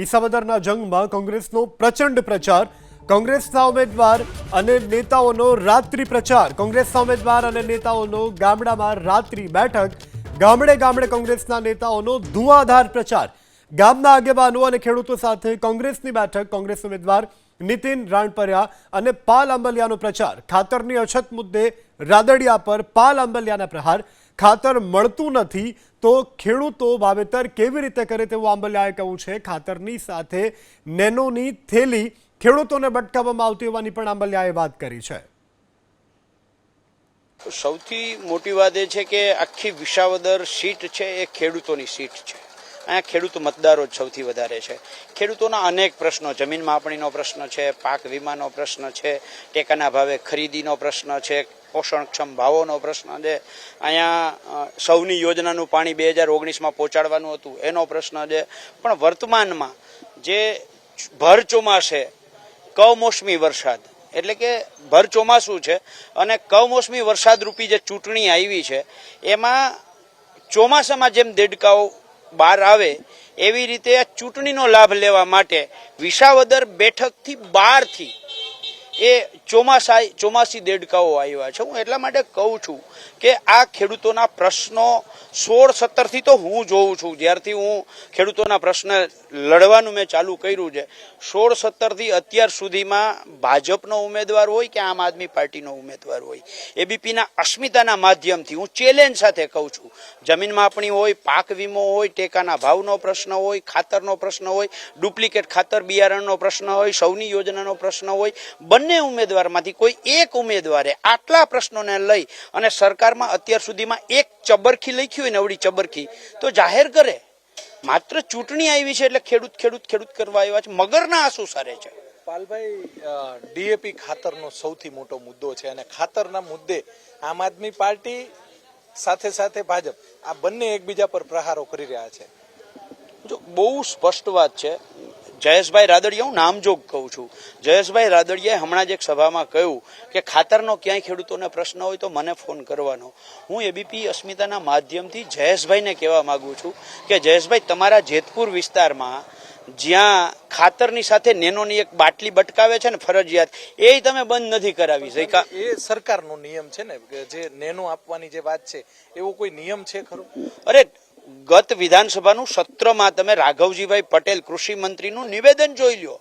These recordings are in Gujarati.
વિસાવદરના જંગમાં કોંગ્રેસનો પ્રચંડ પ્રચાર, કોંગ્રેસના ઉમેદવાર અને નેતાઓનો રાત્રિ પ્રચાર, કોંગ્રેસના ઉમેદવાર અને નેતાઓનો ગામડામાં રાત્રિ બેઠક, ગામડે ગામડે કોંગ્રેસના નેતાઓનો ધુઆધાર પ્રચાર, ગામના આગેવાનો અને ખેડૂતો સાથે કોંગ્રેસની બેઠક, કોંગ્રેસ ઉમેદવાર નીતિન રાણપરિયા અને પાલ આંબલિયાનો પ્રચાર, ખાતરની અછત મુદ્દે રાદડિયા પર પાલ આંબલિયાના પ્રહાર, ખાતર મળતું નથી તો ખેડૂતો વાવેતર કેવી રીતે કરે તેવું આંબલિયાએ કહ્યું છે. ખાતરની સાથે નેનોની થેલી ખેડૂતોને બટકાવવામાં આવતી હોવાની પણ આંબલિયાએ વાત કરી છે. સૌથી મોટી વાત એ છે કે આખી વિસાવદર સીટ છે એ ખેડૂતોની સીટ છે. અહીંયા ખેડૂત મતદારો જ સૌથી વધારે છે. ખેડૂતોના અનેક પ્રશ્નો, જમીન માપણીનો પ્રશ્ન છે, પાક વીમાનો પ્રશ્ન છે, ટેકાના ભાવે ખરીદીનો પ્રશ્ન છે, પોષણક્ષમ ભાવોનો પ્રશ્ન છે, અહીંયા સૌની યોજનાનું પાણી 2019માં પહોંચાડવાનું હતું એનો પ્રશ્ન છે. પણ વર્તમાનમાં જે ભર ચોમાસે કમોસમી વરસાદ એટલે કે ભર ચોમાસું છે અને કમોસમી વરસાદ રૂપી જે ચૂંટણી આવી છે એમાં ચોમાસામાં જેમ દેડકાઓ બહાર આવે એવી રીતે આ ચૂંટણીનો લાભ લેવા માટે વિસાવદર બેઠકથી બહારથી એ ચોમાસી દેડકાઓ આવ્યા છે. હું એટલા માટે કહું છું કે આ ખેડૂતોના પ્રશ્નો 16-17થી તો હું જોઉં છું, જ્યારથી હું ખેડૂતોના પ્રશ્ન લડવાનું મેં ચાલુ કર્યું છે, 16-17થી અત્યાર સુધીમાં ભાજપનો ઉમેદવાર હોય કે આમ આદમી પાર્ટીનો ઉમેદવાર હોય, એબીપીના અસ્મિતાના માધ્યમથી હું ચેલેન્જ સાથે કહું છું, જમીન માપણી હોય, પાક વીમો હોય, ટેકાના ભાવનો પ્રશ્ન હોય, ખાતરનો પ્રશ્ન હોય, ડુપ્લિકેટ ખાતર બિયારણનો પ્રશ્ન હોય, સૌની યોજનાનો પ્રશ્ન હોય, બંને ઉમેદવારમાંથી કોઈ એક ઉમેદવારે આટલા પ્રશ્નોને લઈ અને સરકારમાં અત્યાર સુધીમાં એક ચબરખી લખી હોય ને અવળી ચબરખી તો જાહેર કરે. માત્ર ચૂંટણી આવી છે એટલે ખેડૂત ખેડૂત ખેડૂત કરવા આવ્યા છે, મગરના આંસુ સારે છે. પાલભાઈ, ડીએપી ખાતરનો સૌથી મોટો મુદ્દો છે અને ખાતરના મુદ્દે આમ આદમી પાર્ટી સાથે સાથે ભાજપ આ બંને એકબીજા પર પ્રહારો કરી રહ્યા છે. જો બહુ સ્પષ્ટ વાત છે. જયેશભાઈ રાદડિયા, હું નામજોગ કહું છું, જયેશભાઈ રાદડિયાએ હમણાં જ એક સભામાં કહ્યું કે ખાતરનો ક્યાંય ખેડૂતોને પ્રશ્ન હોય તો મને ફોન કરવાનો. હું એબીપી અસ્મિતાના માધ્યમથી જયેશભાઈને કહેવા માંગુ છું કે જયેશભાઈ, તમારા જેતપુર વિસ્તારમાં જ્યાં ખાતરની સાથે નેનોની એક બાટલી બટકાવે છે ને ફરજિયાત, એ તમે બંધ નથી કરાવી. એ સરકારનો નિયમ છે ને, જે નેનો આપવાની જે વાત છે એવો કોઈ નિયમ છે ખરો? અરે, ગત વિધાનસભાનું સત્રમાં તમે રાઘવજીભાઈ પટેલ કૃષિ મંત્રીનું નિવેદન જોઈ લો,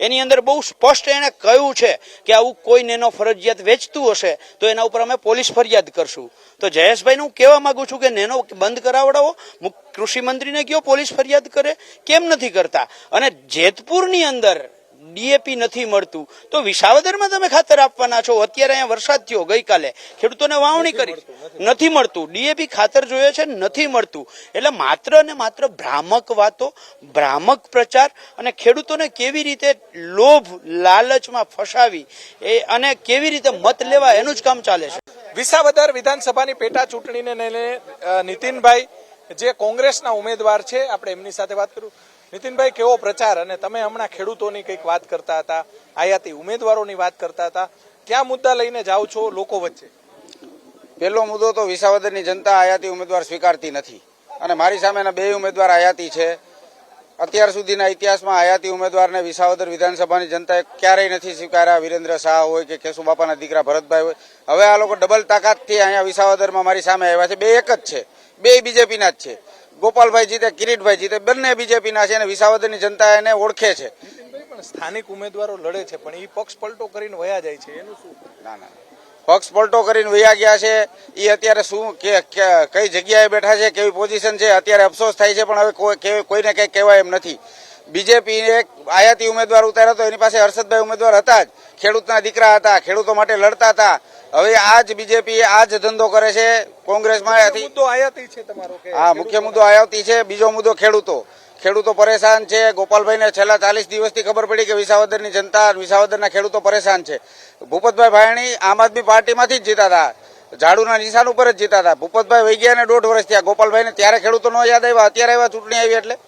એની અંદર બહુ સ્પષ્ટ એને કહ્યું છે કે આવું કોઈ નેનો ફરજિયાત વેચતું હશે તો એના ઉપર અમે પોલીસ ફરિયાદ કરશું. તો જયેશભાઈને હું કહેવા માંગુ છું કે નેનો બંધ કરાવડાવો, કૃષિ મંત્રીને કયો પોલીસ ફરિયાદ કરે, કેમ નથી કરતા? અને જેતપુરની અંદર ડીએપી નથી મળતું તો વિસાવદરમાં તમે ખાતર આપવાના છો. અત્યારે અહીંયા વરસાદ થયો, ગઈકાલે ખેડૂતોને વાવણી કરી, નથી મળતું. ડીએપી ખાતર જોઈએ છે, નથી મળતું. એટલે માત્ર ને માત્ર ભ્રામક વાતો, ભ્રામક પ્રચાર અને ખેડૂતોને કેવી રીતે લોભ લાલચમાં ફસાવી અને કેવી રીતે મત લેવા એનું જ કામ ચાલે છે. વિસાવદર વિધાનસભાની પેટા ચૂંટણીને લઈને નીતિનભાઈ જે કોંગ્રેસના ઉમેદવાર છે, આપણે એમની સાથે વાત કરું. નીતિનભાઈ, કેવો પ્રચાર? અને તમે હમણાં ખેડૂતોની કંઈક વાત કરતા હતા, આયાતી ઉમેદવારોની વાત કરતા હતા, ક્યાં મુદ્દા લઈને જાઓ છો લોકો વચ્ચે? પહેલો મુદ્દો તો વિસાવદરની જનતા આયાતી ઉમેદવાર સ્વીકારતી નથી અને મારી સામેના બે ઉમેદવાર આયાતી છે. અત્યાર સુધીના ઇતિહાસમાં આયાતી ઉમેદવારને વિસાવદર વિધાનસભાની જનતાએ ક્યારેય નથી સ્વીકાર્યા. વિરેન્દ્ર શાહ હોય કે કેશુબાપાના દીકરા ભરતભાઈ હોય, હવે આ લોકો ડબલ તાકાતથી અહીંયા વિસાવદરમાં મારી સામે આવ્યા છે. બે એક જ છે, બે બીજેપીના જ છે. ગોપાલભાઈ જીતે, કિરીટભાઈ જીતે, બંને બીજેપીના છે અને વિસાવદરની જનતા એને ઓળખે છે. પણ સ્થાનિક ઉમેદવારો લડે છે પણ એ પક્ષ પલટો કરીને વયા જાય છે, એનું શું? ના, પક્ષ પલટો કરીને વયા ગયા છે. એ અત્યારે શું કઈ જગ્યાએ બેઠા છે, કેવી પોઝિશન છે, અત્યારે અફસોસ થાય છે, પણ હવે કોઈને કંઈ કહેવાય એમ નથી. બીજેપી એક આયાતી ઉમેદવાર ઉતાર્યો હતો, એની પાસે હર્ષદભાઈ ઉમેદવાર હતા જ, ખેડૂતના દીકરા હતા, ખેડૂતો માટે લડતા હતા. હવે આ જ બીજેપી આ જ ધંધો કરે છે કોંગ્રેસમાં. હા, મુખ્ય મુદ્દો આયાતી છે. બીજો મુદ્દો ખેડૂતો પરેશાન છે. ગોપાલભાઈને છેલ્લા 40 દિવસથી ખબર પડી કે વિસાવદરની જનતા, વિસાવદરના ખેડૂતો પરેશાન છે. ભૂપતભાઈ ભાયણી આમ આદમી પાર્ટીમાંથી જ જીતા હતા, ઝાડુના નિશાન ઉપર જ જીતા હતા. ભૂપતભાઈ વહી ગયા ને 1.5 વર્ષ થયા. ગોપાલભાઈને ત્યારે ખેડૂતો ન યાદ આવ્યા, અત્યારે આવ્યા ચૂંટણી આવી એટલે.